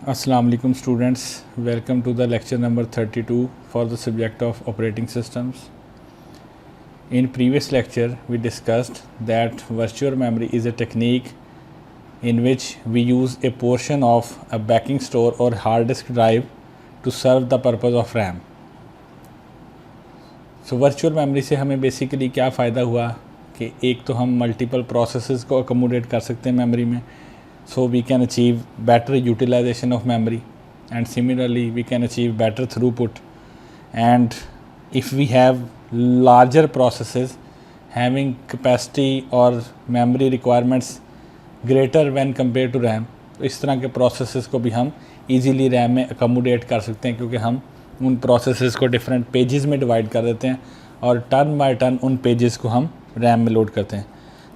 Assalamu alaikum students, welcome to the lecture number 32 for the subject of operating systems. In previous lecture we discussed that virtual memory is a technique in which we use a portion of a backing store or hard disk drive to serve the purpose of RAM. So virtual memory से हमें basically क्या फ़ायदा हुआ कि एक तो हम multiple processes को अकोमोडेट कर सकते हैं मेमोरी में, so we can achieve better utilization of memory, and similarly we can achieve better throughput. And if we have larger processes having capacity or memory requirements greater when compared to RAM, तो इस तरह के processes को भी हम easily RAM में accommodate कर सकते हैं, क्योंकि हम उन processes को different pages में divide कर देते हैं और turn by turn उन pages को हम RAM में load करते हैं.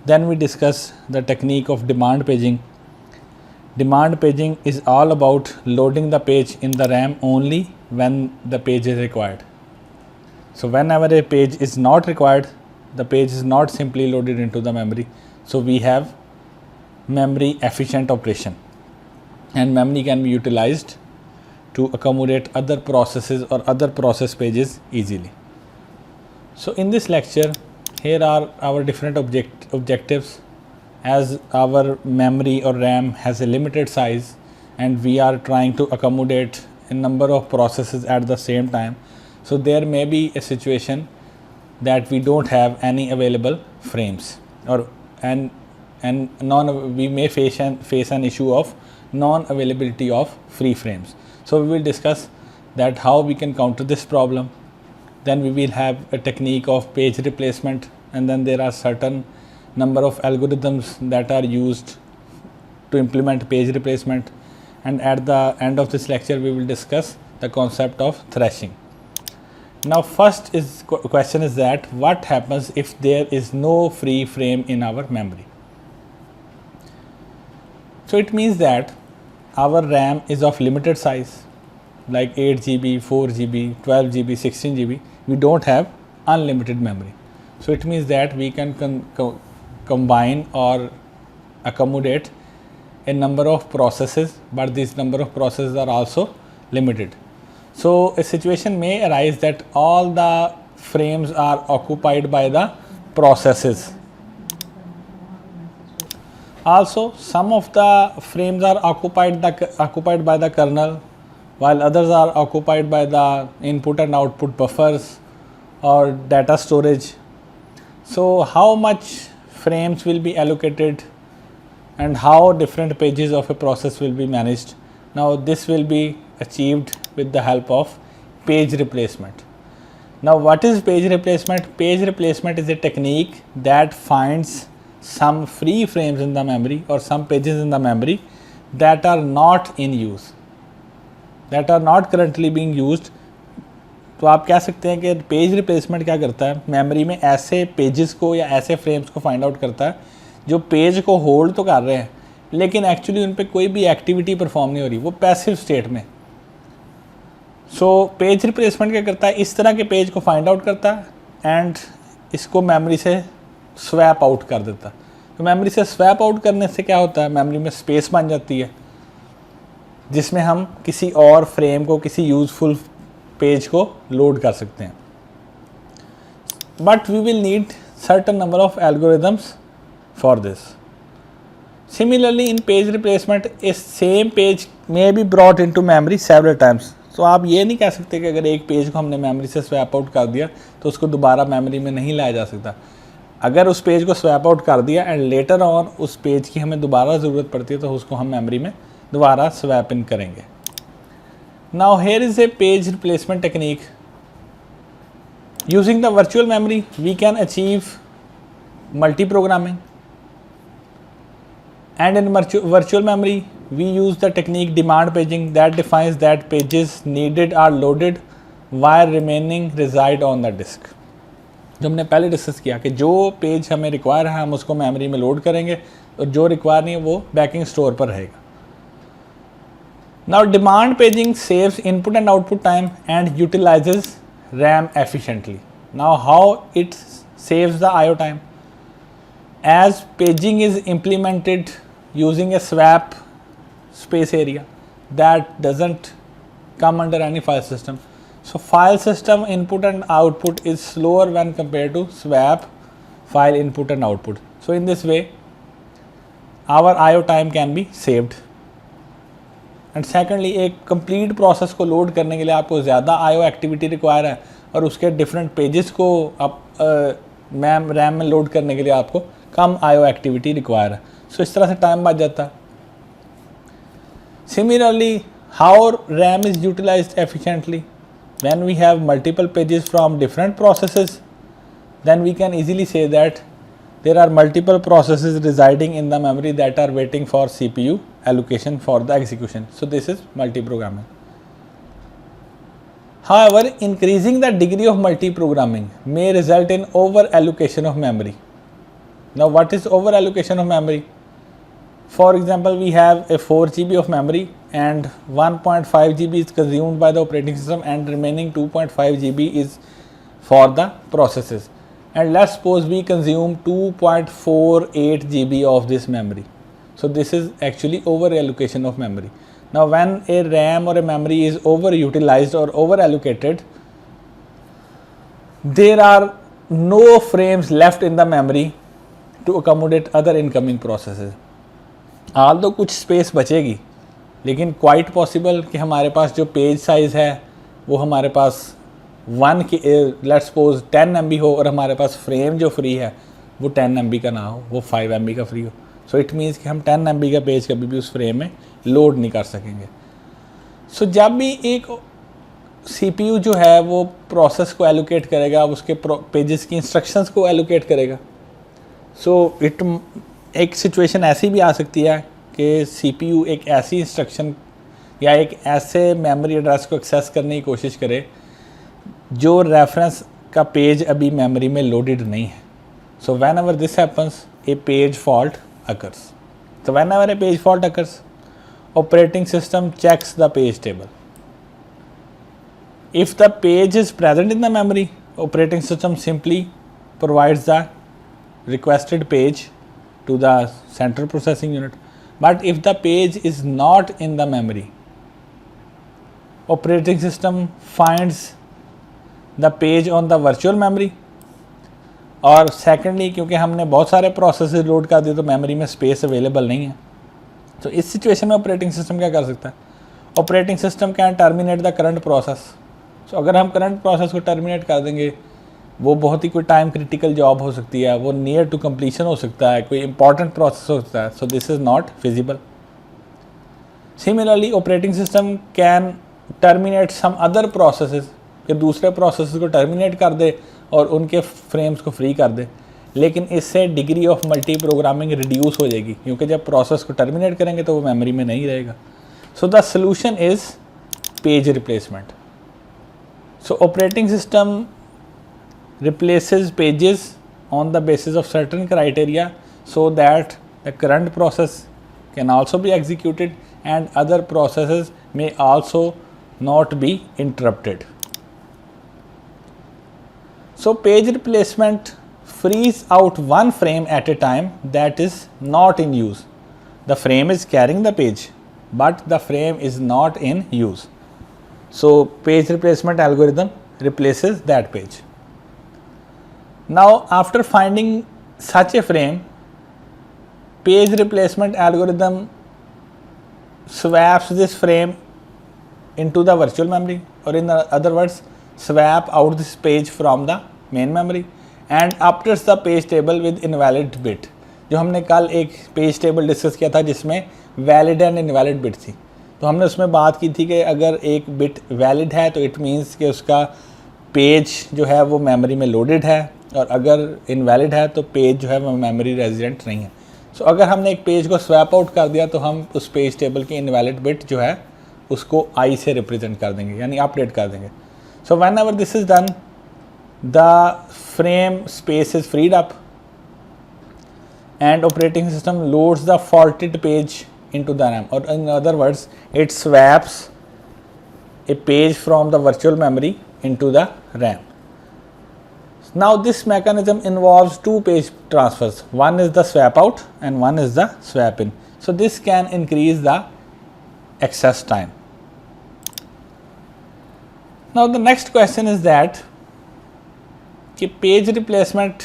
Then we discuss the technique of demand paging. Demand paging is all about loading the page in the RAM only when the page is required. So whenever a page is not required, the page is not simply loaded into the memory. So we have memory efficient operation, and memory can be utilized to accommodate other processes or other process pages easily. So in this lecture, here are our different objectives. As our memory or RAM has a limited size and we are trying to accommodate a number of processes at the same time, so there may be a situation that we don't have any available frames, or we may face an issue of non availability of free frames. So we will discuss that how we can counter this problem. Then we will have a technique of page replacement, and then there are certain number of algorithms that are used to implement page replacement, and at the end of this lecture we will discuss the concept of thrashing. Now first question is that what happens if there is no free frame in our memory? So it means that our RAM is of limited size, like 8 GB, 4 GB, 12 GB, 16 GB. We don't have unlimited memory. So it means that we can combine or accommodate a number of processes, but these number of processes are also limited. So a situation may arise that all the frames are occupied by the processes. Also, some of the frames are occupied by the kernel, while others are occupied by the input and output buffers or data storage. So how much frames will be allocated and how different pages of a process will be managed? Now this will be achieved with the help of page replacement. Now what is page replacement? Page replacement is a technique that finds some free frames in the memory or some pages in the memory that are not in use, that are not currently being used. तो आप कह सकते हैं कि page replacement क्या करता है, memory में ऐसे पेजेस को या ऐसे फ्रेम्स को फाइंड आउट करता है जो पेज को होल्ड तो कर रहे हैं लेकिन एक्चुअली उन पर कोई भी एक्टिविटी परफॉर्म नहीं हो रही, वो पैसिव स्टेट में. सो पेज रिप्लेसमेंट क्या करता है, इस तरह के पेज को फाइंड आउट करता है एंड इसको मेमोरी से स्वैप आउट कर देता है. तो मेमोरी से स्वैप आउट करने से क्या होता है, मेमोरी में स्पेस बन जाती है जिसमें हम किसी और फ्रेम को, किसी यूजफुल पेज को लोड कर सकते हैं. But we will need certain number of algorithms for this. Similarly in page replacement a same page may be brought into memory several times. तो आप ये नहीं कह सकते कि अगर एक पेज को हमने मेमोरी से स्वैप आउट कर दिया तो उसको दोबारा मेमोरी में नहीं लाया जा सकता. अगर उस पेज को स्वैप आउट कर दिया एंड लेटर ऑन उस पेज की हमें दोबारा ज़रूरत पड़ती है तो उसको हम मेमोरी में दोबारा स्वैप इन करेंगे. Now here is a page replacement technique. Using the virtual memory, we can achieve multi-programming, and in virtual memory, we use the technique demand paging that defines that pages needed are loaded while remaining reside on the disk. जो हमने पहले discuss किया कि जो page हमें require है हम उसको मेमोरी में लोड करेंगे और जो रिक्वायर नहीं है वो बैकिंग स्टोर पर रहेगा. Now demand paging saves input and output time and utilizes RAM efficiently. Now how it saves the IO time? As paging is implemented using a swap space area, that doesn't come under any file system. So file system input and output is slower when compared to swap file input and output. So in this way our IO time can be saved. And secondly एक complete process को load करने के लिए आपको ज़्यादा IO activity require है और उसके डिफरेंट पेजेस को आप रैम में लोड करने के लिए आपको कम आईओ एक्टिविटी रिक्वायर है. सो इस तरह से टाइम बच जाता है. Similarly how RAM is utilised efficiently when we have multiple pages from different processes, then we can easily say that there are multiple processes residing in the memory that are waiting for CPU allocation for the execution. So this is multi-programming. However, increasing the degree of multi-programming may result in over allocation of memory. Now what is over allocation of memory? For example, we have a 4 GB of memory and 1.5 GB is consumed by the operating system and remaining 2.5 GB is for the processes. And let's suppose we consume 2.48 GB of this memory. So this is actually over allocation of memory. Now when a RAM or a memory is over utilized or over allocated, there are no frames left in the memory to accommodate other incoming processes. Although कुछ space बचेगी, लेकिन quite possible कि हमारे पास जो page size है वो हमारे पास 1 की लेट्स सपोज 10 MB हो और हमारे पास फ्रेम जो फ्री है वो 10 MB का ना हो, वो 5 MB का फ्री हो. सो इट मीन्स कि हम 10 MB का पेज कभी भी उस फ्रेम में लोड नहीं कर सकेंगे. सो जब भी एक CPU जो है वो प्रोसेस को एलोकेट करेगा, उसके पेजेस की इंस्ट्रक्शंस को एलोकेट करेगा. सो एक सिचुएशन ऐसी भी आ सकती है कि CPU एक ऐसी इंस्ट्रक्शन या एक ऐसे मेमोरी एड्रेस को एक्सेस करने की कोशिश करे जो रेफरेंस का पेज अभी मेमोरी में लोडेड नहीं है. सो whenever this happens A page fault occurs. So whenever a page fault occurs, operating system checks the page table. If the page is present in the memory, operating system simply provides the requested page to the central processing unit. But if the page is not in the memory, operating system finds the page on the virtual memory. और secondly क्योंकि हमने बहुत सारे processes load कर दिए तो memory में space available नहीं है. तो इस सिचुएशन में ऑपरेटिंग सिस्टम क्या कर सकता है? Operating system can terminate the current process. So अगर हम करंट प्रोसेस को टर्मिनेट कर देंगे, वो बहुत ही कोई टाइम क्रिटिकल जॉब हो सकती है, वो नियर टू कंप्लीशन हो सकता है, कोई इंपॉर्टेंट प्रोसेस हो सकता है. So this is not feasible. Similarly operating system can terminate some other processes, कि दूसरे प्रोसेस को टर्मिनेट कर दे और उनके फ्रेम्स को फ्री कर दे, लेकिन इससे degree of multi programming reduce हो जाएगी क्योंकि जब प्रोसेस को टर्मिनेट करेंगे तो वो मेमोरी में नहीं रहेगा. So the solution is page replacement. So operating system replaces pages on the basis of certain criteria so that the current process can also be executed and other processes may also not be interrupted. So page replacement frees out one frame at a time that is not in use. The frame is carrying the page, but the frame is not in use. So page replacement algorithm replaces that page. Now after finding such a frame, page replacement algorithm swaps this frame into the virtual memory, or in other words, swap out this page from the main memory and updates the page table with invalid bit. जो हमने कल एक page table discuss किया था जिसमें valid and invalid bit थी, तो हमने उसमें बात की थी कि अगर एक बिट वैलिड है तो इट मीन्स कि उसका पेज जो है वो मेमोरी में लोडेड है, और अगर इनवैलिड है तो पेज जो है वो मेमोरी रेजिडेंट नहीं है. सो अगर हमने एक पेज को स्वैप आउट कर दिया तो हम उस पेज टेबल की इनवैलिड बिट जो है उसको आई से रिप्रेजेंट कर देंगे, यानी अपडेट कर देंगे. So whenever this is done, the frame space is freed up and operating system loads the faulted page into the RAM, or in other words it swaps a page from the virtual memory into the RAM. Now this mechanism involves two page transfers, one is the swap out and one is the swap in. So this can increase the access time. Now the next question is that कि page replacement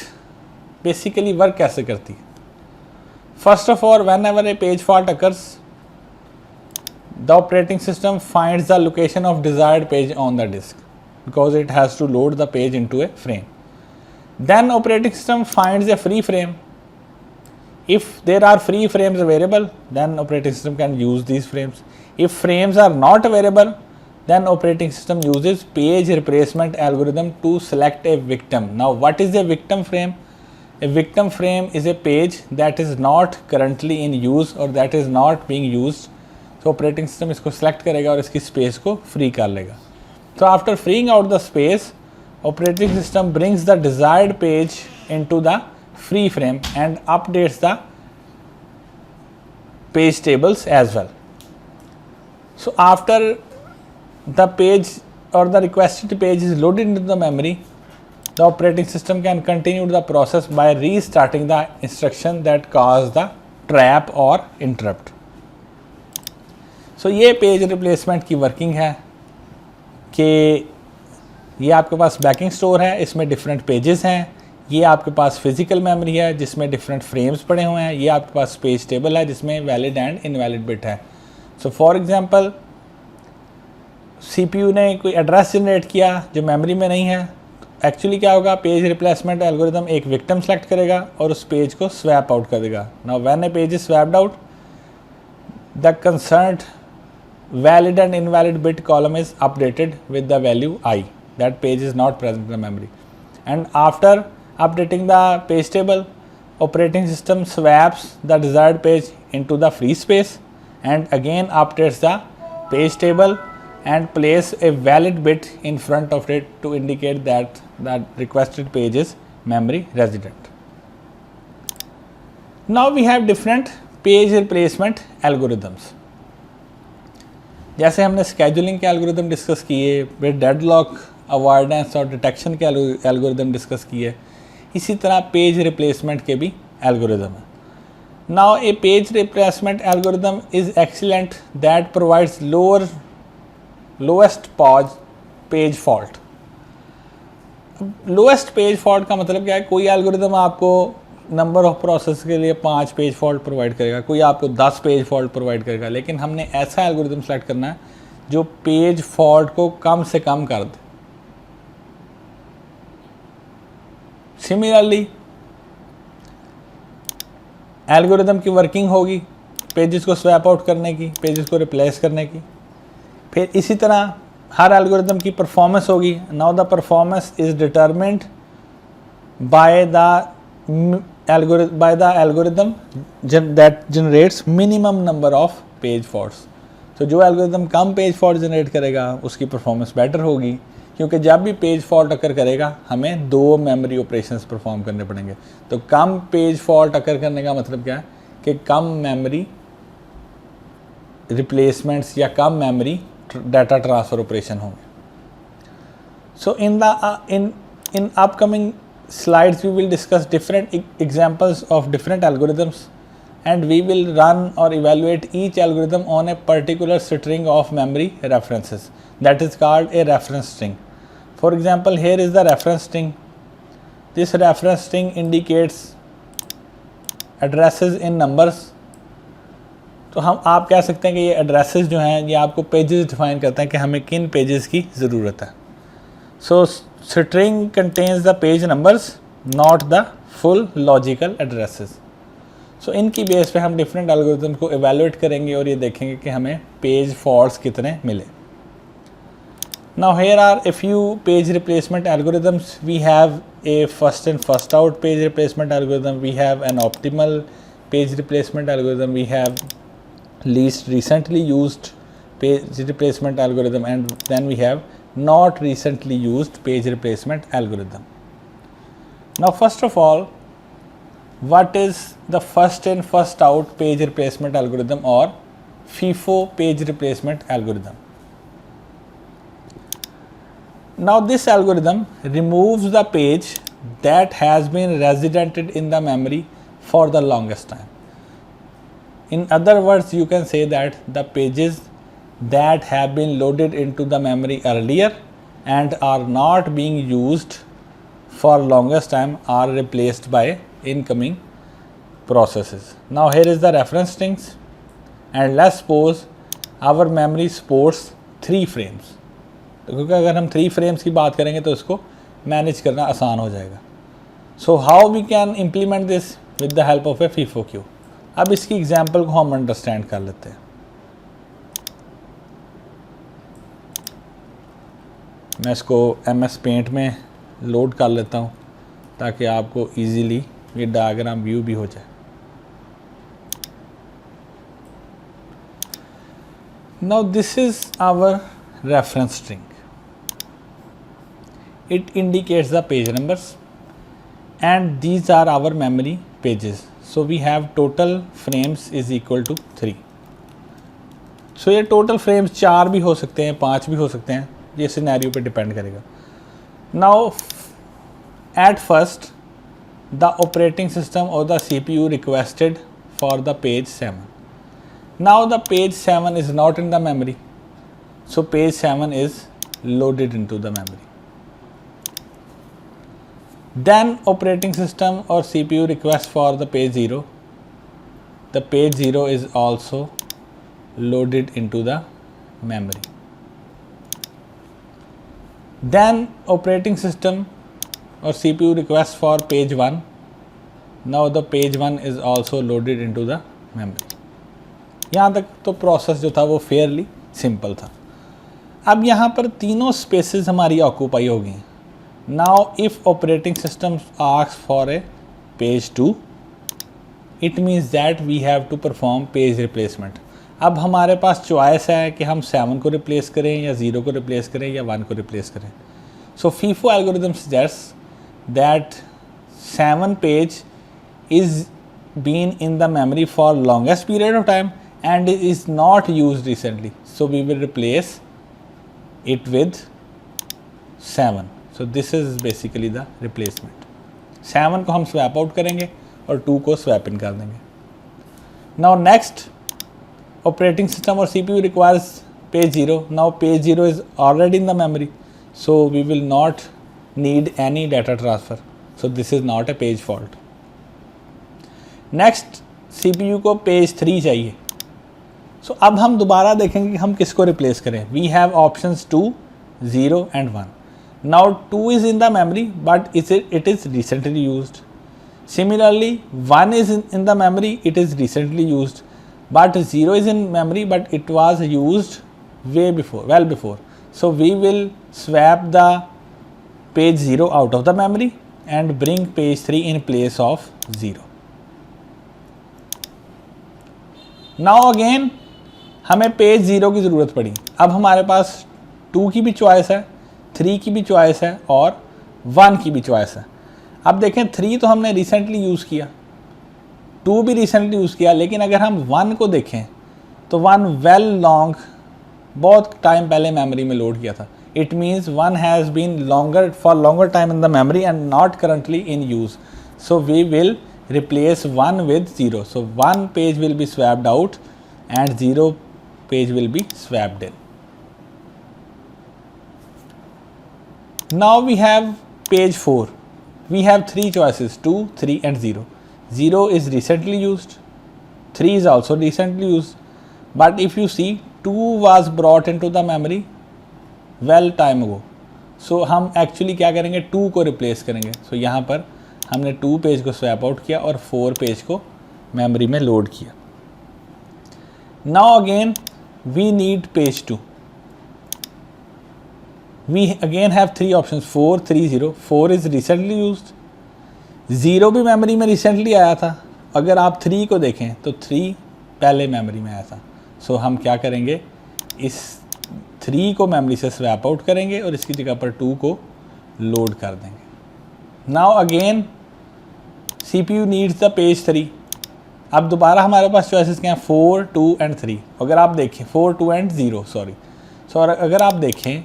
basically work कैसे करती है. First of all, when ever A page fault occurs, the operating system finds the location of desired page on the disk because it has to load the page into a frame. Then operating system finds a free frame. If there are free frames available, then operating system can use these frames. If frames are not available, then operating system uses page replacement algorithm to select a victim. Now what is a victim frame? A victim frame is a page that is not currently in use or that is not being used. तो operating system इसको select करेगा और इसकी space को free कर लेगा. तो after freeing out the space, operating system brings the desired page into the free frame and updates the page tables as well. So after the page or the requested page is loaded into the memory, the operating system can continue the process by restarting the instruction that caused the trap or interrupt. सो ये page replacement की working है कि ये आपके पास banking store है, इसमें different pages हैं. ये आपके पास फिजिकल मेमोरी है जिसमें डिफरेंट फ्रेम्स पड़े हुए हैं. ये आपके पास पेज टेबल है जिसमें वैलिड एंड इनवैलिड बिट है. सो फॉर एग्जांपल, सीपीयू ने कोई एड्रेस जनरेट किया जो मेमोरी में नहीं है. एक्चुअली क्या होगा, पेज रिप्लेसमेंट एल्गोरिदम एक विक्टिम सेलेक्ट करेगा और उस पेज को स्वैप आउट कर देगा. Now when A page is swapped out, the concerned valid and invalid bit column is updated with the value I. That page is not present in the memory. And after updating the page table, operating system swaps the desired page into the free space and again updates the page table and place a valid bit in front of it to indicate that the requested page is memory resident. Now we have different page replacement algorithms. जैसे हमने scheduling के algorithm discuss किए, फिर deadlock avoidance और detection के algorithm discuss किए, इसी तरह पेज रिप्लेसमेंट के भी एल्गोरिदम है. Now A page replacement algorithm is excellent that provides lowest page fault. Lowest page fault का मतलब क्या है, कोई एल्गोरिदम आपको नंबर ऑफ प्रोसेस के लिए 5 पेज फॉल्ट प्रोवाइड करेगा, कोई आपको 10 पेज फॉल्ट प्रोवाइड करेगा, लेकिन हमने ऐसा एल्गोरिदम सेलेक्ट करना है जो पेज फॉल्ट को कम से कम कर दे. सिमिलरली एल्गोरिदम की वर्किंग होगी पेजेस को स्वैप आउट करने की, पेजेस को रिप्लेस करने की. फिर इसी तरह हर एल्गोरिदम की परफॉर्मेंस होगी. Now the performance is determined bye the algorithm that generates minimum number of page faults. तो जो एल्गोरिदम कम पेज फॉल्ट जनरेट करेगा उसकी परफॉर्मेंस बेटर होगी, क्योंकि जब भी पेज फॉल्ट अकर करेगा हमें 2 मेमोरी ऑपरेशंस परफॉर्म करने पड़ेंगे. तो कम पेज फॉल्ट अकर करने का मतलब क्या है कि कम मेमोरी रिप्लेसमेंट्स या कम मेमोरी डाटा ट्रांसफ़र ऑपरेशन होंगे. So in upcoming slides we will discuss different examples of different algorithms and we will run or evaluate each algorithm on a particular string of memory references, that is called a reference string. For example, here is the reference string. This reference string indicates addresses in numbers. तो आप कह सकते हैं कि ये addresses जो हैं ये आपको pages define करते हैं कि हमें किन pages की ज़रूरत है. So string contains the page numbers, not the full logical addresses. So इनकी बेस पे हम डिफरेंट एल्गोरिथम को एवेलुएट करेंगे और ये देखेंगे कि हमें पेज फॉल्ट्स कितने मिले. Now here are a few page replacement algorithms. We have a first in first out page replacement algorithm. We have an optimal page replacement algorithm. We have least recently used page replacement algorithm, and then we have not recently used page replacement algorithm. Now first of all, what is the first in first out page replacement algorithm or FIFO page replacement algorithm? Now this algorithm removes the page that has been residented in the memory for the longest time. In other words, you can say that the pages that have been loaded into the memory earlier and are not being used for longest time are replaced by incoming processes. Now here is the reference strings, and let's suppose our memory supports 3 frames. तो क्योंकि अगर हम 3 frames की बात करेंगे तो इसको manage करना आसान हो जाएगा. So how we can implement this with the help of a FIFO queue. अब इसकी एग्जाम्पल को हम अंडरस्टैंड कर लेते हैं. मैं इसको MS Paint में लोड कर लेता हूँ ताकि आपको इजीली ये डायग्राम व्यू भी हो जाए. Now this is our reference string. It indicates the page numbers and these are our memory pages. So we have total frames is equal to 3. So ये total frames 4 भी हो सकते हैं, 5 भी हो सकते हैं, ये सिनेरियो पे डिपेंड करेगा. Now at first the operating system or the CPU requested for the page 7. Now the page 7 is not in the memory, so page 7 is loaded into the memory. Then operating system or CPU requests for the page 0. The page 0 is also loaded into the memory. Then operating system or CPU requests for page 1. Now the page 1 is also loaded into the memory. यहाँ तक तो process जो था वो Fairlie simple था. अब यहाँ पर तीनों स्पेसेस हमारी ऑक्यूपाई हो गई. Now if operating system asks for a page 2, it means that we have to perform page replacement. अब हमारे पास चॉइस है कि हम 7 को रिप्लेस करें या 0 को रिप्लेस करें या 1 को रिप्लेस करें. So FIFO algorithm suggests that 7 page is been in the memory for longest period of time and it is not used recently, so we will replace it with 7. So this is basically the replacement. 7 को हम swap out करेंगे और 2 को swap in कर देंगे. Now next, operating system or CPU requires page 0. Now page 0 is already in the memory, so we will not need any data transfer. So this is not a page fault. Next, CPU को page 3 चाहिए. सो अब हम दोबारा देखेंगे कि हम किसको replace करें. We have options 2, 0 and 1. Now 2 is in the memory but it is recently used. Similarly 1 is in the memory, it is recently used, but 0 is in memory but it was used well before. So we will swap the page 0 out of the memory and bring page 3 in place of 0. Now again हमें page 0 की ज़रूरत पड़ी. अब हमारे पास 2 की भी choice है, 3 की भी चॉइस है और 1 की भी चॉइस है. अब देखें 3 तो हमने रिसेंटली यूज़ किया, 2 भी रिसेंटली यूज़ किया, लेकिन अगर हम 1 को देखें तो 1 वेल लॉन्ग बहुत टाइम पहले मेमोरी में लोड किया था. It means 1 has been longer time in the memory and not currently in use. So we will replace 1 with 0. So 1 page will be swapped out and 0 page will be swapped in. Now we have page 4. We have 3 choices, 2, 3 and 0. 0 is recently used, 3 is also recently used, but if you see 2 was brought into the memory well time ago. So हम actually क्या करेंगे, 2 को replace करेंगे. So यहाँ पर हमने 2 page को swap out किया और 4 पेज को मेमोरी में लोड किया. Now again we need page 2. We again have 3 options, 4, 3, 0. 4 is recently used, 0 भी मेमोरी में रिसेंटली आया था. अगर आप 3 को देखें तो 3 पहले मेमोरी में आया था. सो हम क्या करेंगे, इस 3 को मेमोरी से स्वैप आउट करेंगे और इसकी जगह पर 2 को लोड कर देंगे. Now again CPU needs the page 3. अब दोबारा हमारे पास चॉइसेस क्या हैं, 4, 2 एंड 3. अगर आप देखें 4, 2 एंड 0 सो अगर आप देखें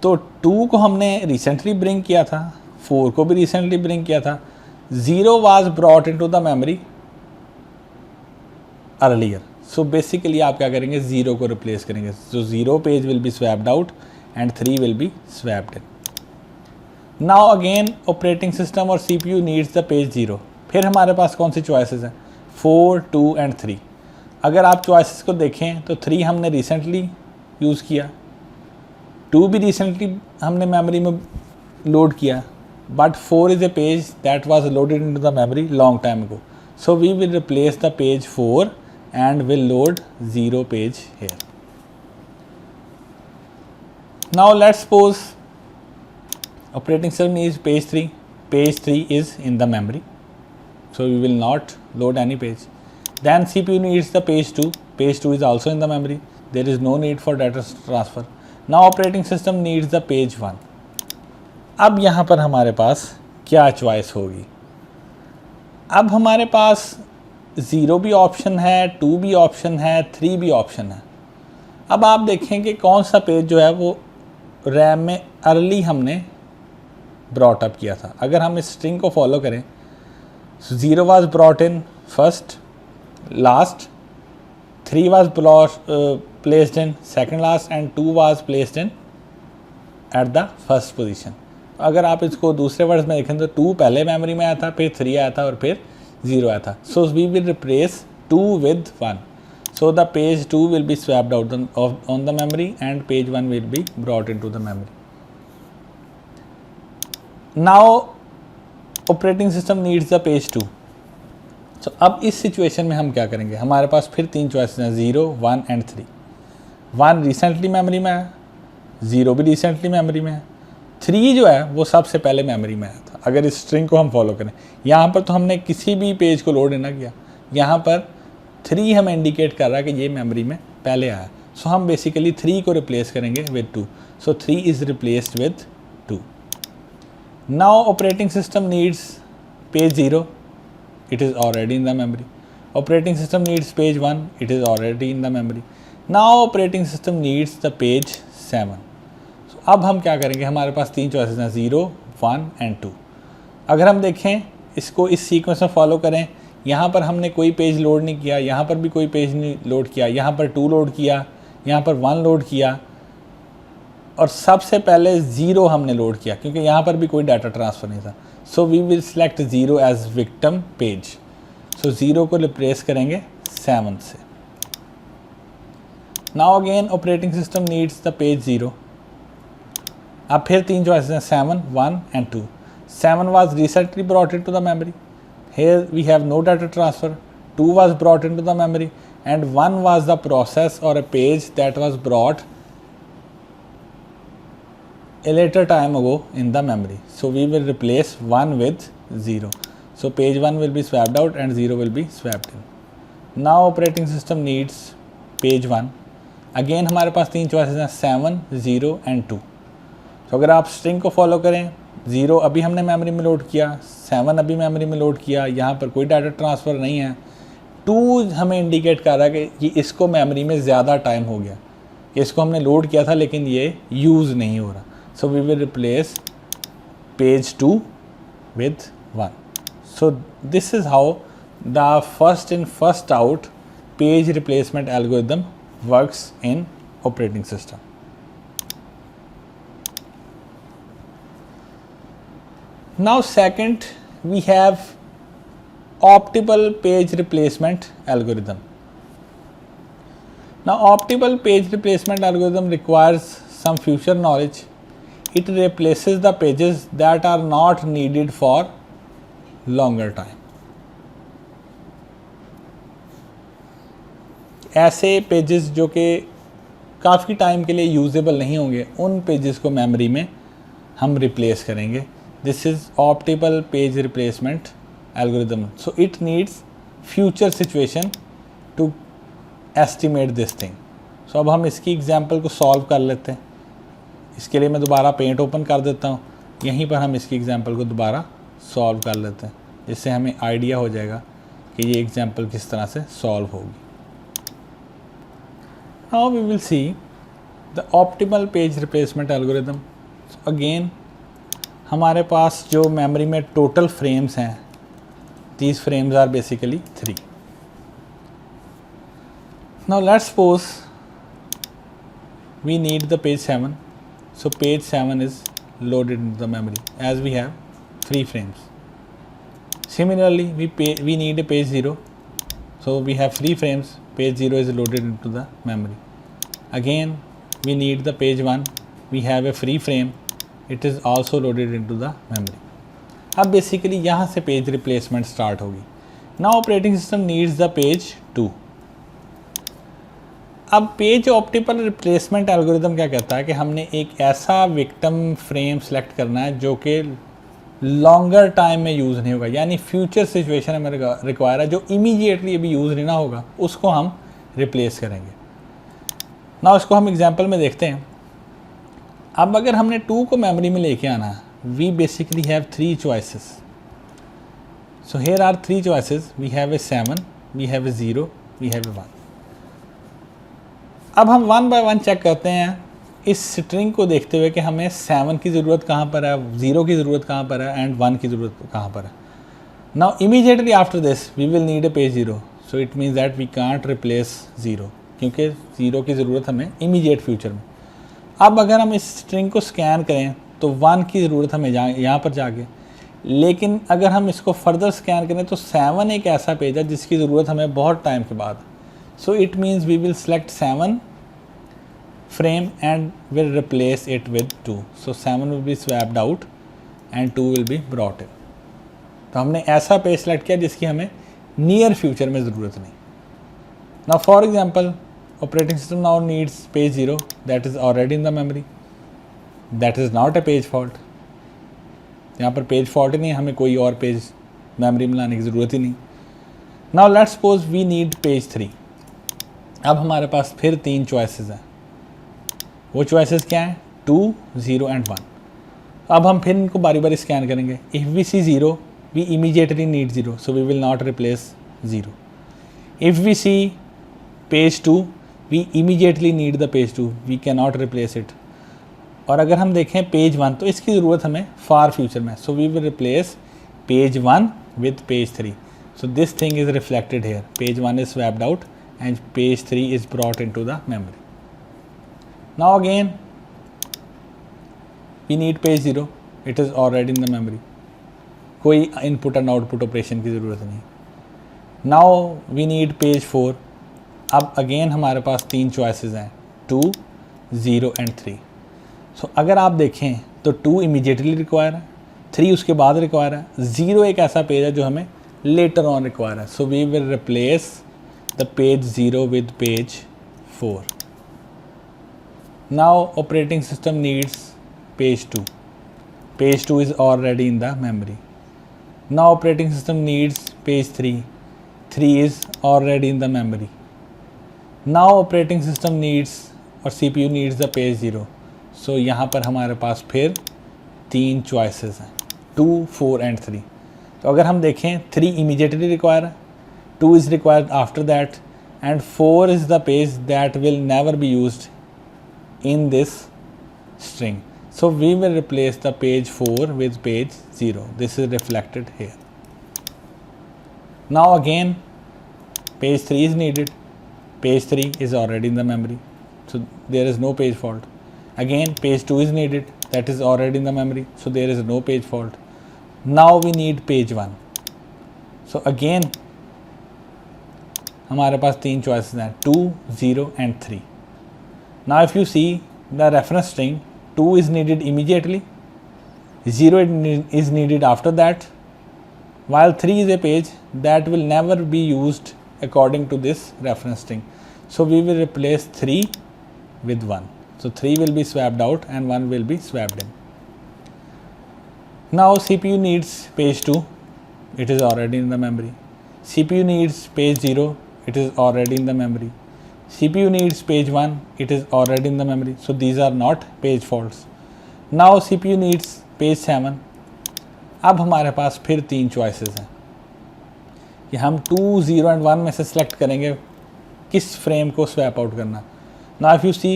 तो 2 को हमने रिसेंटली ब्रिंग किया था, 4 को भी रिसेंटली ब्रिंग किया था. 0 was brought into the memory earlier. So basically आप क्या करेंगे, 0 को रिप्लेस करेंगे. सो 0 page will be swapped out and 3 will be swapped in. Now again operating system और CPU नीड्स द पेज 0. फिर हमारे पास कौन सी चॉइसेस हैं, 4, 2 एंड 3. अगर आप चॉइसेस को देखें तो 3 हमने रिसेंटली यूज़ किया, 2 भी रिसेंटली हमने मेमोरी में लोड किया, but 4 is a page that was loaded into the memory long time ago. So we will replace the page 4 and will load 0 page here. Now let's suppose operating system is page 3. Page 3 is in the memory, so we will not load any page. Then CPU needs the page 2. Page 2 is also in the memory. There is no need for data transfer. Now operating system needs the page 1. अब यहाँ पर हमारे पास क्या choice होगी, अब हमारे पास 0 भी option है, 2 भी ऑप्शन है, 3 भी ऑप्शन है. अब आप देखें कि कौन सा पेज जो है वो रैम में अर्ली हमने ब्रॉट अप किया था. अगर हम इस स्ट्रिंग को फॉलो करें, 0 was brought in first last, 3 was placed in second last and 2 was placed in at the first position. अगर आप इसको दूसरे वर्ड्स में देखें तो 2 पहले मेमोरी में आया था, फिर 3 आया था और फिर 0 आया था. So we will replace 2 with 1. So the page 2 will be swapped out on the memory and page 1 will be brought into the memory. Now operating system needs the page 2. So अब इस सिचुएशन में हम क्या करेंगे, हमारे पास फिर 3 choices हैं, 0, 1 and 3. 1 recently memory में है, 0 भी रिसेंटली मेमोरी में है, 3 जो है वो सबसे पहले मेमोरी में आया था. अगर इस स्ट्रिंग को हम फॉलो करें, यहाँ पर तो हमने किसी भी पेज को लोड ना किया, यहाँ पर 3 हमें इंडिकेट कर रहा है कि ये मेमोरी में पहले आया. सो हम बेसिकली 3 को रिप्लेस करेंगे with 2. So 3 is replaced with 2. Now operating system needs page 0, it is already in the memory. Operating system needs page 1, it is already in the memory. Now operating system needs the page 7. अब हम क्या करेंगे, हमारे पास 3 choices हैं, 0, 1 and 2. अगर हम देखें इसको इस सीक्वेंस में फॉलो करें, यहाँ पर हमने कोई पेज लोड नहीं किया, यहाँ पर भी कोई पेज नहीं लोड किया, यहाँ पर 2 लोड किया, यहाँ पर 1 लोड किया और सबसे पहले 0 हमने लोड किया क्योंकि यहाँ पर भी कोई डाटा ट्रांसफ़र नहीं था. So we will select 0 as victim page. So 0 को रिप्लेस करेंगे 7 से. Now again operating system needs the page 0. अब फिर 3 चॉइसेस हैं, 7, 1 and 2. 7 was recently brought into the memory. Here we have no data transfer. 2 was brought into the memory and 1 was the process or a page that was brought a later time ago in the memory. So we will replace 1 with 0. So page 1 will be swapped out and 0 will be swapped in. Now operating system needs page 1. Again हमारे पास 3 choices हैं, 7, 0 and 2. तो अगर आप string को follow करें, 0 अभी हमने memory में लोड किया, 7 अभी मेमोरी में लोड किया, यहाँ पर कोई डाटा ट्रांसफ़र नहीं है. 2 हमें इंडिकेट कर रहा है कि इसको मेमोरी में ज़्यादा टाइम हो गया, कि इसको हमने लोड किया था लेकिन ये यूज़ नहीं हो रहा. So we will replace page 2 with 1. So this is how the first in first out page replacement algorithm works in operating system. Now second we have optimal page replacement algorithm. Now optimal page replacement algorithm requires some future knowledge. It replaces the pages that are not needed for longer time. ऐसे pages जो कि काफ़ी time के लिए usable नहीं होंगे, उन pages को मेमोरी में हम रिप्लेस करेंगे. This is optimal page replacement algorithm. So it needs future situation to estimate this thing. So अब हम इसकी एग्जांपल को सॉल्व कर लेते हैं. इसके लिए मैं दोबारा पेंट ओपन कर देता हूँ. यहीं पर हम इसकी एग्जांपल को दोबारा सॉल्व कर लेते हैं, जिससे हमें आइडिया हो जाएगा कि ये एग्जांपल किस तरह से सॉल्व होगी. Now we will see the optimal page replacement algorithm. So again हमारे पास जो मेमोरी में टोटल फ्रेम्स हैं, these frames are basically 3. Now let's suppose we need the page 7. So page 7 is loaded into the memory as we have free frames. Similarly, we need a page 0. So we have free frames, page 0 is loaded into the memory. Again, we need the page 1. We have a free frame, it is also loaded into the memory. अब basically यहाँ से page replacement start होगी. Now operating system needs the page 2. अब page optimal replacement algorithm क्या कहता है कि हमने एक ऐसा विक्टिम फ्रेम सेलेक्ट करना है जो कि लॉन्गर टाइम में यूज़ नहीं होगा, यानी फ्यूचर सिचुएशन में रिक्वायर है, जो इमीडिएटली अभी यूज़ नहीं ना होगा उसको हम रिप्लेस करेंगे. ना उसको हम एग्जांपल में देखते हैं. अब अगर हमने 2 को मेमोरी में लेके आना है, we basically have 3 choices. So here are 3 choices. We have a 7, we have a 0, we have a 1. अब हम 1 बाय 1 चेक करते हैं इस स्ट्रिंग को देखते हुए कि हमें 7 की ज़रूरत कहाँ पर है, 0 की ज़रूरत कहाँ पर है एंड 1 की ज़रूरत कहाँ पर है. Now immediately after this we will need a page 0. So it means that we can't replace 0, क्योंकि 0 की ज़रूरत हमें इमीडिएट फ्यूचर में. अब अगर हम इस स्ट्रिंग को स्कैन करें तो 1 की ज़रूरत हमें यहाँ पर जाके, लेकिन अगर हम इसको फर्दर स्कैन करें तो 7 एक ऐसा पेज है जिसकी ज़रूरत हमें बहुत टाइम के बाद. So it means we will select 7 frame and will replace it with 2. So 7 will be swapped out and 2 will be brought in. तो हमने ऐसा पेज सेलेक्ट किया जिसकी हमें नियर फ्यूचर में ज़रूरत नहीं. Now for example, operating system now needs page 0 that is already in the memory. That is not a page fault. यहाँ पर पेज फॉल्ट नहीं है, हमें कोई और पेज मेमोरी में लाने की ज़रूरत ही नहीं. Now let's suppose we need page 3. अब हमारे पास फिर 3 चॉइसेस हैं. वो चॉइसेस क्या हैं? 2, 0 एंड 1. अब हम फिर इनको बारी बारी स्कैन करेंगे. If we see 0 we immediately need 0, so we will not replace 0. If we see page 2 we immediately need the page 2, we can not replace it. और अगर हम देखें पेज 1 तो इसकी ज़रूरत हमें फार फ्यूचर में, so we will replace page 1 with page 3. So this thing is reflected here. Page 1 is swapped out and page 3 is brought into the memory. Now again we need page 0, it is already in the memory. कोई input and output operation की ज़रूरत नहीं. Now we need page 4. अब again हमारे पास 3 choices हैं, 2, 0 and 3. सो अगर आप देखें तो 2 इमीडिएटली रिक्वायर है, 3 उसके बाद रिक्वायर है, 0 एक ऐसा पेज है जो हमें लेटर ऑन रिक्वायर है. So we will replace the page 0 with page 4. Now operating system needs page 2. Page 2 is already in the memory. Now operating system needs page 3. 3 is already in the memory. Now operating system needs और CPU needs the page 0. So यहाँ पर हमारे पास फिर 3 choices हैं, 2, 4 and 3. तो अगर हम देखें 3 immediately require है, 2 is required after that and 4 is the page that will never be used in this string. So we will replace the page 4 with page 0. This is reflected here. Now again page 3 is needed. Page 3 is already in the memory, so there is no page fault. Again page 2 is needed, that is already in the memory, so there is no page fault. Now we need page 1. So again हमारे पास 3 choices हैं, 2, 0 and 3. Now if you see the reference string, 2 is needed immediately, 0 is needed after that, while 3 is a page that will never be used according to this reference string. So we will replace 3 with 1. So 3 will be swapped out and 1 will be swapped in. Now CPU needs page 2, it is already in the memory. CPU needs page 0, it is already in the memory. CPU needs page 1, it is already in the memory, so these are not page faults. Now CPU needs page 7. अब हमारे पास फिर 3 choices हैं कि हम 2, 0 and 1 में से select करेंगे किस फ्रेम को स्वैप आउट करना. Now if you see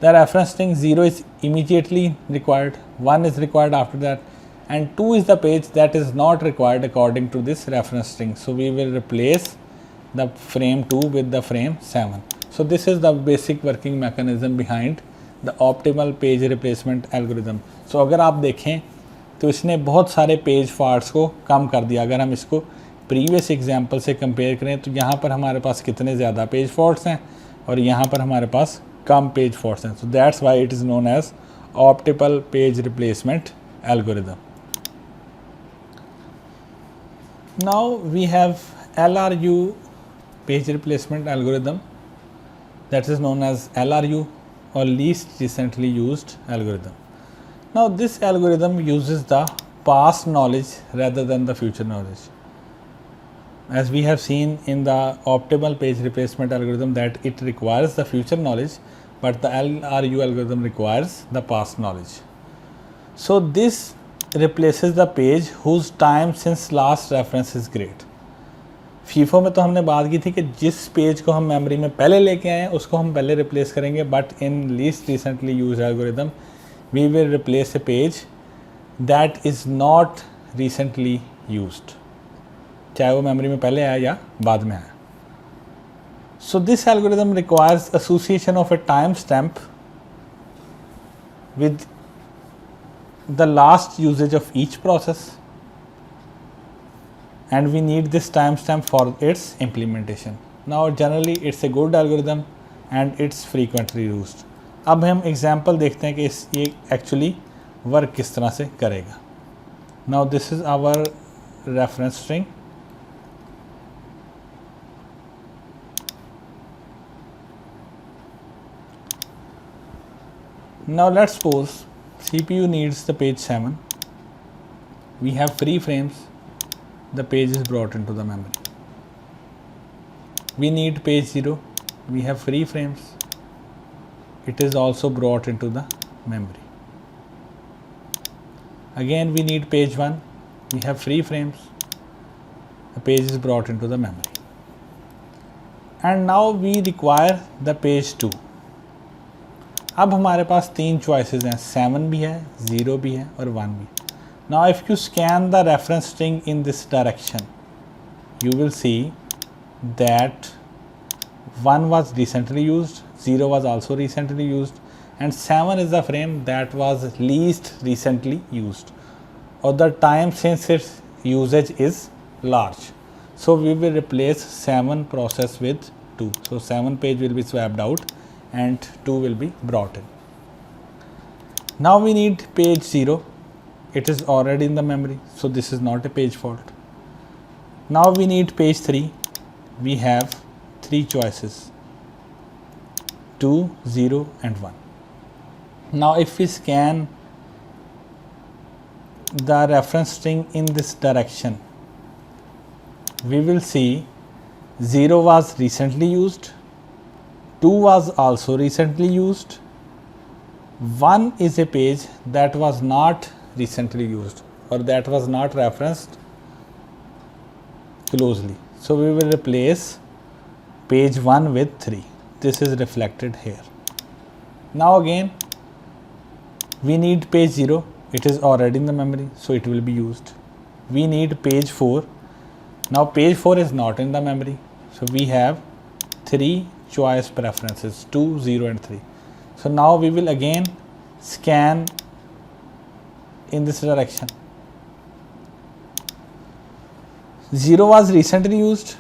the reference string 0 is immediately required, 1 is required after that and 2 is the page that is not required according to this reference string. So we will replace the frame 2 with the frame 7. So this is the basic working mechanism behind the optimal page replacement algorithm. So अगर आप देखें तो इसने बहुत सारे page faults को कम कर दिया. अगर हम इसको प्रीवियस एग्जांपल से कंपेयर करें तो यहाँ पर हमारे पास कितने ज़्यादा पेज फॉल्ट्स हैं और यहाँ पर हमारे पास कम पेज फॉल्ट्स हैं. So that's why it is known as optimal page replacement algorithm. Now we have LRU page replacement algorithm, that is known as LRU or least recently used algorithm. Now this algorithm uses the past knowledge rather than the future knowledge. As we have seen in the optimal page replacement algorithm that it requires the future knowledge, but the LRU algorithm requires the past knowledge. So this replaces the page whose time since last reference is great. FIFO में तो हमने बात की थी कि जिस page को हम मेमोरी में पहले लेके आए हैं उसको हम पहले रिप्लेस करेंगे, but in least recently use algorithm we will replace a page that is not recently used, चाहे वो मेमोरी में पहले आया या बाद में आया. So this algorithm requires association of A time stamp with the last usage of each process, and we need this timestamp for its implementation. Now generally it's a good algorithm and it's frequently used. अब हम example देखते हैं कि ये actually work किस तरह से करेगा. Now this is our reference string. Now let's suppose CPU needs the page 7. We have free frames. The page is brought into the memory. We need page 0. We have free frames. It is also brought into the memory. Again we need page 1. We have free frames. The page is brought into the memory. And now we require the page 2. अब हमारे पास तीन choices हैं, 7 भी है, 0 भी है और 1 भी. Now if you scan the reference string in this direction you will see that 1 was recently used, 0 was also recently used, and 7 is the frame that was least recently used, or the time since its usage is large. So we will replace 7 process with 2. So 7 page will be swapped out and 2 will be brought in. Now we need page 0. It is already in the memory, so this is not a page fault. Now we need page 3. We have 3 choices, 2, 0 and 1. Now if we scan the reference string in this direction, we will see 0 was recently used, 2 was also recently used, 1 is a page that was not recently used or that was not referenced closely. So we will replace page 1 with 3. This is reflected here. Now again we need page 0. It is already in the memory, so it will be used. We need page 4. Now page 4 is not in the memory, so we have 3 choice preferences, 2, 0 and 3. So now we will again scan in this direction. 0 was recently used,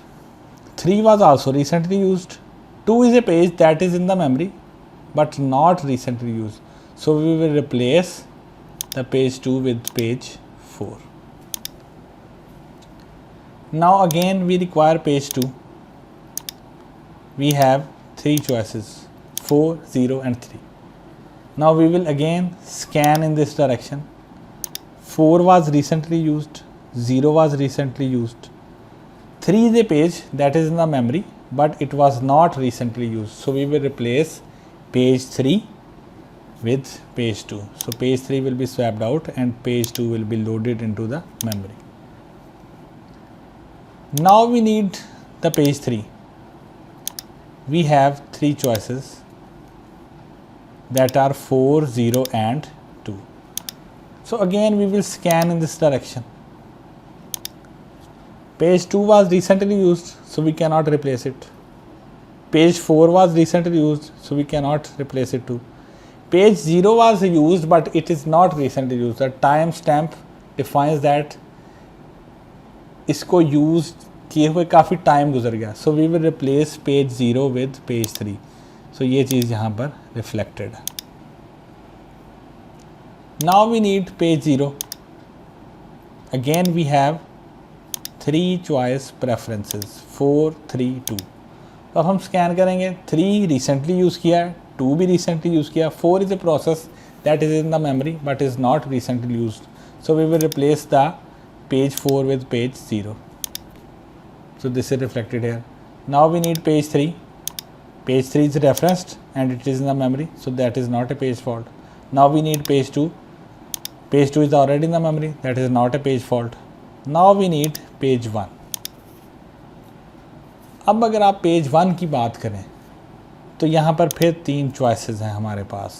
3 was also recently used, 2 is a page that is in the memory but not recently used. So we will replace the page 2 with page 4. Now again we require page 2. We have 3 choices, 4, 0 and 3. Now we will again scan in this direction. 4 was recently used, 0 was recently used, 3 is a page that is in the memory but it was not recently used. So we will replace page 3 with page 2. So page 3 will be swapped out and page 2 will be loaded into the memory. Now we need the page 3. We have 3 choices that are 4, 0 and 2. So again we will scan in this direction. Page 2 was recently used, so we cannot replace it. page 4 was recently used, so we cannot replace it too. Page 0 was used but it is not recently used. The time stamp defines that इसको use किए हुए काफ़ी time गुजर गया. So we will replace page 0 with page 3. So ये चीज़ यहाँ पर रिफ्लेक्टेड है. Now we need page 0. Again we have 3 choice preferences 4 3 2. तो अब हम स्कैन करेंगे. 3 रिसेंटली यूज़ किया है, 2 भी रिसेंटली यूज़ किया. 4 is a process that is in the memory but is not recently used. So we will replace the page 4 with page 0. So this is reflected here. Now we need page 3. Page 3 is referenced and it is in the memory, so that is not a page fault. Now we need page 2. Page 2 is already in the memory, that is not a page fault. Now we need page 1. अब अगर आप page 1 की बात करें तो यहाँ पर फिर 3 चॉइसेस हैं हमारे पास.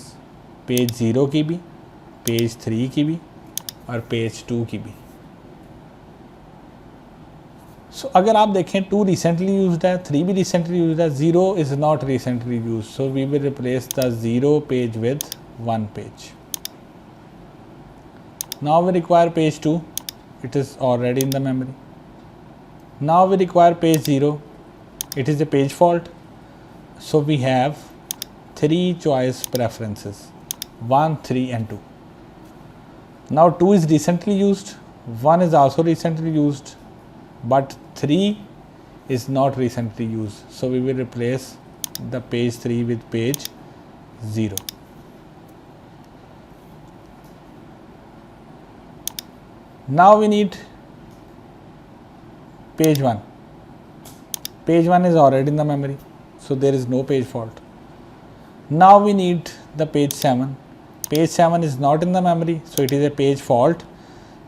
पेज 0 की भी, पेज 3 की भी और पेज 2 की भी. सो अगर आप देखें 2 रिसेंटली यूज्ड है, 3 भी रिसेंटली यूज्ड है, 0 is not recently use. So we will replace the 0 page with 1 page. Now we require page 2. It is already in the memory. Now we require page 0. It is a page fault. So we have 3 choice preferences 1 3 and 2. नाउ 2 is recently used, 1 is also recently used, but 3 is not recently used, so we will replace the page 3 with page 0. Now we need page 1. Page 1 is already in the memory, so there is no page fault. Now we need the page 7. Page 7 is not in the memory, so it is a page fault,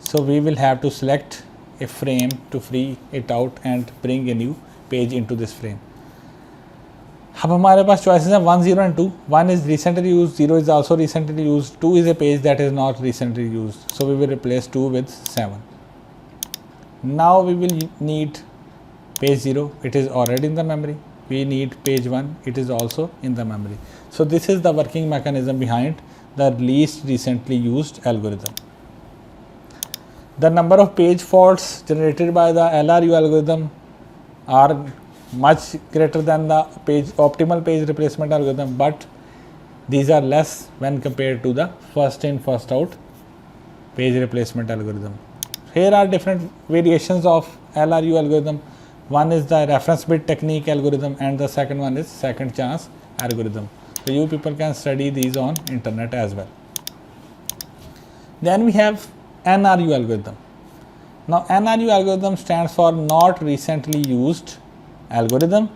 so we will have to select a frame to free it out and bring a new page into this frame. अब हमारे पास choices हैं 1 0 and 2. 1 is recently used, 0 is also recently used, 2 is a page that is not recently used, so we will replace 2 with 7. Now we will need page 0. It is already in the memory. We need page 1. It is also in the memory. So this is the working mechanism behind the least recently used algorithm. The number of page faults generated by the LRU algorithm are much greater than the optimal page replacement algorithm, but these are less when compared to the first in first out page replacement algorithm. Here are different variations of LRU algorithm. One is the reference bit technique algorithm and the second one is second chance algorithm. So you people can study these on internet as well. Then we have NRU algorithm. Now NRU algorithm stands for not recently used algorithm.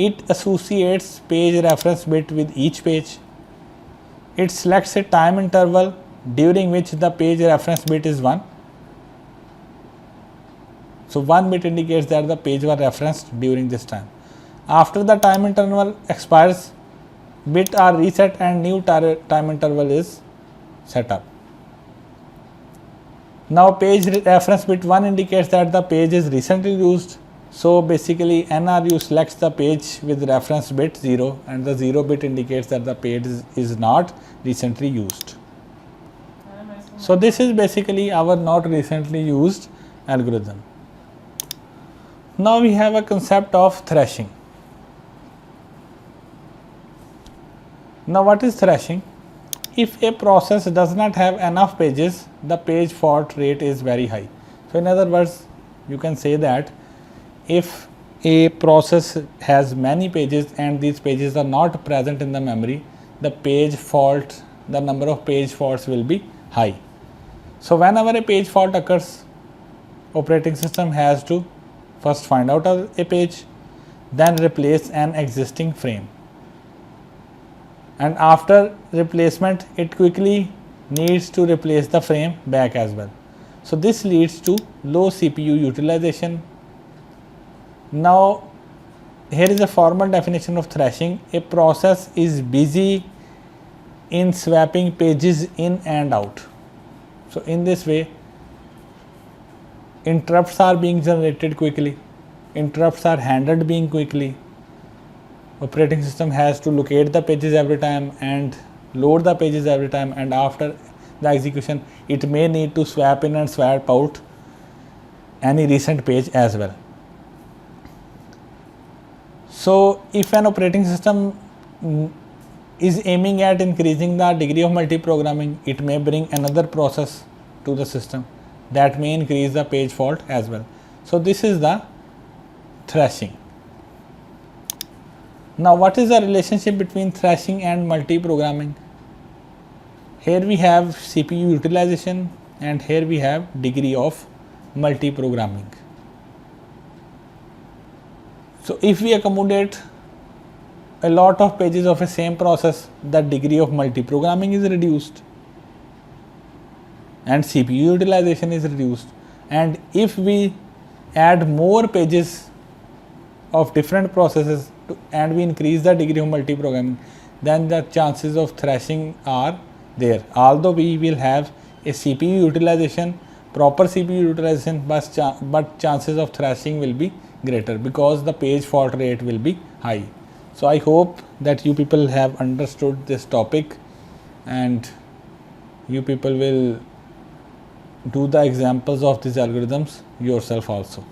It associates page reference bit with each page. It selects a time interval during which the page reference bit is 1. So 1 bit indicates that the page was referenced during this time. After the time interval expires, bit are reset and new time interval is set up. Now page reference bit 1 indicates that the page is recently used. So basically NRU selects the page with reference bit 0 and the 0 bit indicates that the page is not recently used. So this is basically our not recently used algorithm. Now we have a concept of thrashing. Now what is thrashing? If a process does not have enough pages, the page fault rate is very high. So in other words, you can say that if a process has many pages and these pages are not present in the memory, the page fault, the number of page faults will be high. So whenever a page fault occurs, operating system has to first find out a page, then replace an existing frame. And after replacement, it quickly needs to replace the frame back as well. So this leads to low CPU utilization. Now here is a formal definition of thrashing. A process is busy in swapping pages in and out. So in this way, interrupts are being generated quickly, interrupts are handled being quickly, operating system has to locate the pages every time and load the pages every time, and after the execution it may need to swap in and swap out any recent page as well. So if an operating system is aiming at increasing the degree of multi-programming, it may bring another process to the system that may increase the page fault as well. So this is the thrashing. Now what is the relationship between thrashing and multi-programming? Here we have CPU utilization and here we have degree of multi-programming. So if we accommodate a lot of pages of a same process, the degree of multi-programming is reduced and CPU utilization is reduced. And if we add more pages of different processes and we increase the degree of multi-programming, then the chances of thrashing are there. Although we will have a CPU utilization, proper CPU utilization, but chances of thrashing will be greater because the page fault rate will be high. So I hope that you people have understood this topic and you people will do the examples of these algorithms yourself also.